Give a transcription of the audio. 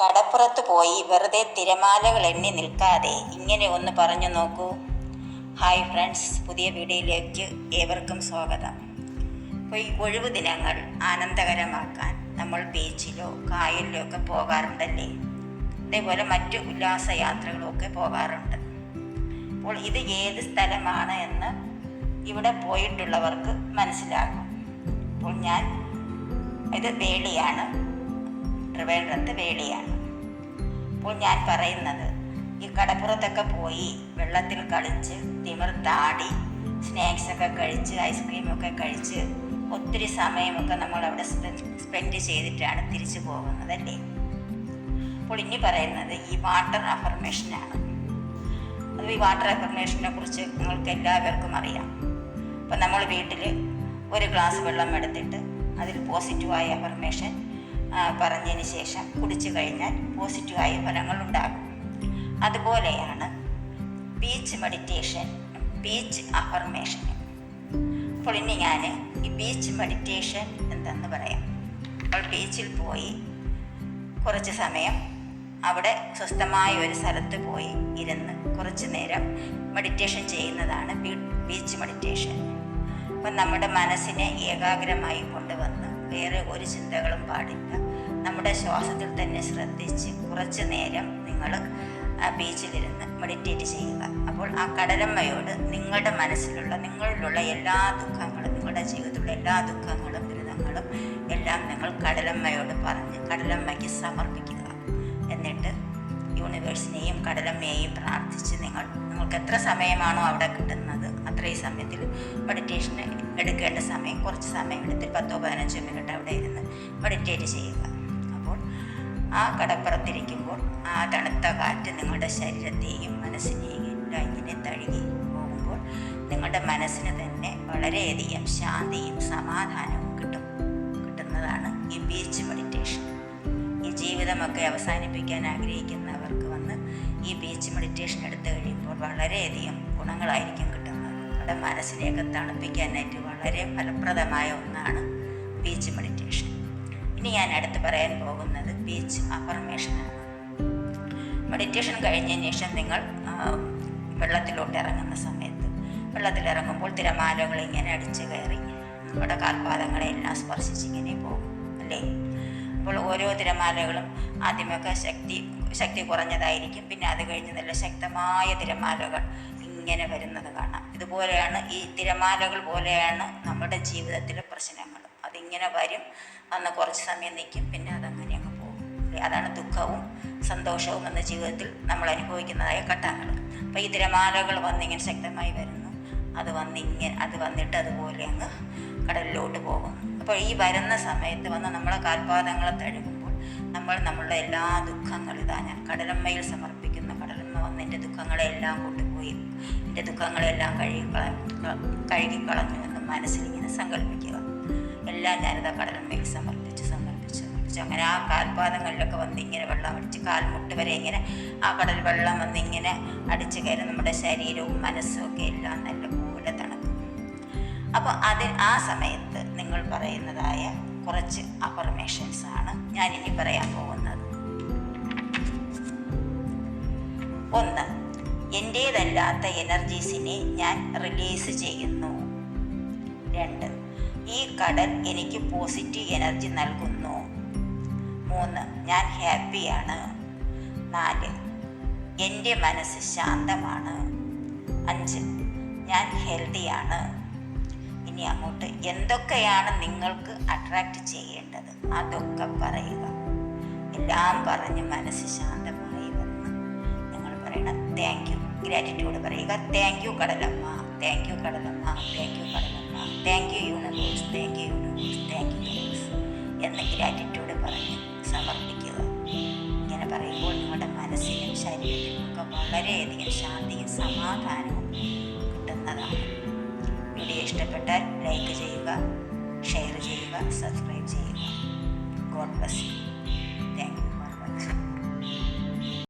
കടപ്പുറത്ത് പോയി വെറുതെ തിരമാലകൾ എണ്ണി നിൽക്കാതെ ഇങ്ങനെ ഒന്ന് പറഞ്ഞു നോക്കൂ. ഹായ് ഫ്രണ്ട്സ്, പുതിയ വീഡിയോയിലേക്ക് ഏവർക്കും സ്വാഗതം. അപ്പോൾ ഈ ഒഴിവു ദിനങ്ങൾ ആനന്ദകരമാക്കാൻ നമ്മൾ ബീച്ചിലോ കായലിലോ ഒക്കെ പോകാറുണ്ടല്ലേ. അതേപോലെ മറ്റു ഉല്ലാസയാത്രകളൊക്കെ പോകാറുണ്ട്. അപ്പോൾ ഇത് ഏത് സ്ഥലമാണ് എന്ന് ഇവിടെ പോയിട്ടുള്ളവർക്ക് മനസ്സിലാകും. അപ്പോൾ ഇത് വേളിയാണ്, ട്രിവാൻഡ്രത്ത് വേളിയാണ്. അപ്പോൾ ഞാൻ പറയുന്നത്, ഈ കടപ്പുറത്തൊക്കെ പോയി വെള്ളത്തിൽ കളിച്ച് തിമിർത്താടി സ്നാക്സൊക്കെ കഴിച്ച് ഐസ്ക്രീമൊക്കെ കഴിച്ച് ഒത്തിരി സമയമൊക്കെ നമ്മളവിടെ സ്പെൻഡ് ചെയ്തിട്ടാണ് തിരിച്ചു പോകുന്നതല്ലേ. അപ്പോൾ ഇനി പറയുന്നത് ഈ വാട്ടർ അഫർമേഷനാണ്. അത് ഈ വാട്ടർ അഫർമേഷനെ കുറിച്ച് നിങ്ങൾക്ക് എല്ലാവർക്കും അറിയാം. അപ്പം നമ്മൾ വീട്ടിൽ ഒരു ഗ്ലാസ് വെള്ളം എടുത്തിട്ട് അതിൽ പോസിറ്റീവായ അഫർമേഷൻ പറഞ്ഞതിന് ശേഷം കുടിച്ചു കഴിഞ്ഞാൽ പോസിറ്റീവായ ഫലങ്ങളുണ്ടാകും. അതുപോലെയാണ് ബീച്ച് മെഡിറ്റേഷൻ, ബീച്ച് അഫർമേഷൻ. അപ്പോൾ ഇനി ഞാൻ ഈ ബീച്ച് മെഡിറ്റേഷൻ എന്തെന്ന് പറയാം. അപ്പോൾ ബീച്ചിൽ പോയി കുറച്ച് സമയം അവിടെ സ്വസ്ഥമായ ഒരു സ്ഥലത്ത് പോയി ഇരുന്ന് കുറച്ച് നേരം മെഡിറ്റേഷൻ ചെയ്യുന്നതാണ് ബീച്ച് മെഡിറ്റേഷൻ. അപ്പം നമ്മുടെ മനസ്സിനെ ഏകാഗ്രമായി കൊണ്ടുവന്ന് വേറെ ഒരു ചിന്തകളും പാടില്ല, നമ്മുടെ ശ്വാസത്തിൽ തന്നെ ശ്രദ്ധിച്ച് കുറച്ച് നേരം നിങ്ങൾ ബീച്ചിലിരുന്ന് മെഡിറ്റേറ്റ് ചെയ്യുക. അപ്പോൾ ആ കടലമ്മയോട് നിങ്ങളുടെ മനസ്സിലുള്ള നിങ്ങളിലുള്ള എല്ലാ ദുഃഖങ്ങളും, നിങ്ങളുടെ ജീവിതത്തിലുള്ള എല്ലാ ദുഃഖങ്ങളും ദുരിതങ്ങളും എല്ലാം നിങ്ങൾ കടലമ്മയോട് പറഞ്ഞ് കടലമ്മയ്ക്ക് സമർപ്പിക്കുക. എന്നിട്ട് യൂണിവേഴ്സിനെയും കടലമ്മയെയും പ്രാർത്ഥിച്ച് നിങ്ങൾക്ക് എത്ര സമയമാണോ അവിടെ കിട്ടുന്നത് അത്രയും സമയത്തിൽ മെഡിറ്റേഷന് എടുക്കേണ്ട സമയം കുറച്ച് സമയം എടുത്ത് 10-15 മിനിറ്റ് അവിടെ ഇരുന്ന് മെഡിറ്റേറ്റ് ചെയ്യുക. അപ്പോൾ ആ കടപ്പുറത്തിരിക്കുമ്പോൾ ആ തണുത്ത കാറ്റ് നിങ്ങളുടെ ശരീരത്തെയും മനസ്സിനെയും എല്ലാം ഇങ്ങനെ തഴുകി പോകുമ്പോൾ നിങ്ങളുടെ മനസ്സിന് തന്നെ വളരെയധികം ശാന്തിയും സമാധാനവും കിട്ടുന്നതാണ് ഈ ബീച്ച് മെഡിറ്റേഷൻ. ഈ ജീവിതമൊക്കെ അവസാനിപ്പിക്കാൻ ആഗ്രഹിക്കുന്നവർക്ക് വന്ന് ഈ ബീച്ച് മെഡിറ്റേഷൻ എടുത്തു കഴിയുമ്പോൾ വളരെയധികം ഗുണങ്ങളായിരിക്കും കിട്ടുന്നത്. നമ്മുടെ മനസ്സിനെയൊക്കെ തണുപ്പിക്കാനായിട്ട് വളരെ ഫലപ്രദമായ ഒന്നാണ് ബീച്ച് മെഡിറ്റേഷൻ. ഇനി ഞാൻ അടുത്ത് പറയാൻ പോകുന്നത് ബീച്ച് അഫർമേഷനാണ്. മെഡിറ്റേഷൻ കഴിഞ്ഞതിന് ശേഷം നിങ്ങൾ വെള്ളത്തിലോട്ട് ഇറങ്ങുന്ന സമയത്ത് വെള്ളത്തിലിറങ്ങുമ്പോൾ തിരമാലകൾ ഇങ്ങനെ അടിച്ച് കയറി നമ്മുടെ കാൽപാദങ്ങളെല്ലാം സ്പർശിച്ചിങ്ങനെ പോകും അല്ലേ. അപ്പോൾ ഓരോ തിരമാലകളും ആദ്യമൊക്കെ ശക്തി കുറഞ്ഞതായിരിക്കും, പിന്നെ അത് കഴിഞ്ഞ് നല്ല ശക്തമായ തിരമാലകൾ ഇങ്ങനെ വരുന്നത് കാണാം. ഇതുപോലെയാണ് ഈ തിരമാലകൾ പോലെയാണ് നമ്മുടെ ജീവിതത്തിലെ പ്രശ്നങ്ങൾ. അതിങ്ങനെ വന്ന് കുറച്ച് സമയം നിൽക്കും, പിന്നെ അതങ്ങനെ അങ്ങ് പോകും. അതാണ് ദുഃഖവും സന്തോഷവും എന്ന ജീവിതത്തിൽ നമ്മൾ അനുഭവിക്കുന്നതായ ഘട്ടങ്ങൾ. അപ്പോൾ ഈ തിരമാലകൾ വന്നിങ്ങനെ ശക്തമായി വരുന്നു, അത് വന്നിട്ട് അതുപോലെ അങ്ങ് കടലിലോട്ട് പോകും. അപ്പോൾ ഈ വരുന്ന സമയത്ത് നമ്മളെ കാൽപാദങ്ങളെ തഴുകുമ്പോൾ നമ്മളുടെ എല്ലാ ദുഃഖങ്ങളും ഞാൻ കടലമ്മയിൽ സമർപ്പിക്കുന്ന, കടലമ്മ വന്ന് എൻ്റെ ദുഃഖങ്ങളെല്ലാം കൊണ്ടുപോയി എൻ്റെ ദുഃഖങ്ങളെല്ലാം കഴുകിക്കളഞ്ഞു എന്ന് മനസ്സിലിങ്ങനെ സങ്കല്പിക്കുക. എല്ലാം ഞാനിതാ കടലമ്മയിൽ സമർപ്പിച്ച് അങ്ങനെ ആ കാൽപാദങ്ങളിലൊക്കെ ഇങ്ങനെ വെള്ളം അടിച്ച് കാൽമുട്ട് വരെ ഇങ്ങനെ ആ കടൽ വെള്ളം ഇങ്ങനെ അടിച്ച് കയറി നമ്മുടെ ശരീരവും മനസ്സും ഒക്കെ എല്ലാം നല്ലപോലെ തണുക്കും. അപ്പോൾ ആ സമയത്ത് നിങ്ങൾ പറയുന്നതായ കുറച്ച് അഫർമേഷൻസ് ആണ് ഞാനിനി പറയാൻ പോകുന്നത്. 1. എൻ്റേതല്ലാത്ത എനർജീസിനെ ഞാൻ റിലീസ് ചെയ്യുന്നു. 2. ഈ കടൽ എനിക്ക് പോസിറ്റീവ് എനർജി നൽകുന്നു. 3. ഞാൻ ഹാപ്പിയാണ്. 4. എൻ്റെ മനസ്സ് ശാന്തമാണ്. 5. ഞാൻ ഹെൽത്തിയാണ്. ഇനി അങ്ങോട്ട് എന്തൊക്കെയാണ് നിങ്ങൾക്ക് അട്രാക്റ്റ് ചെയ്യേണ്ടത് അതൊക്കെ പറയുക. എല്ലാം പറഞ്ഞ് മനസ്സ് ശാന്തമായി വന്ന് നിങ്ങൾ പറയണം താങ്ക് യു, ഗ്രാറ്റിറ്റ്യൂഡ് പറയുക. താങ്ക് യു കടലമ്മ, താങ്ക് യു കടലമ്മ, താങ്ക് യു കടലമ്മ, thank you universe, thank you universe, thank you universe എന്ന് ഗ്രാറ്റിറ്റ്യൂഡ് പറഞ്ഞ് സമർപ്പിക്കുക. ഇങ്ങനെ പറയുമ്പോൾ നിങ്ങളുടെ മനസ്സിനും ശരീരത്തിനും ഒക്കെ വളരെയധികം ശാന്തിയും സമാധാനവും കിട്ടുന്നതാണ്. വീഡിയോ ഇഷ്ടപ്പെട്ടാൽ ലൈക്ക് ചെയ്യുക, ഷെയർ ചെയ്യുക, സബ്സ്ക്രൈബ് ചെയ്യുക. God bless you.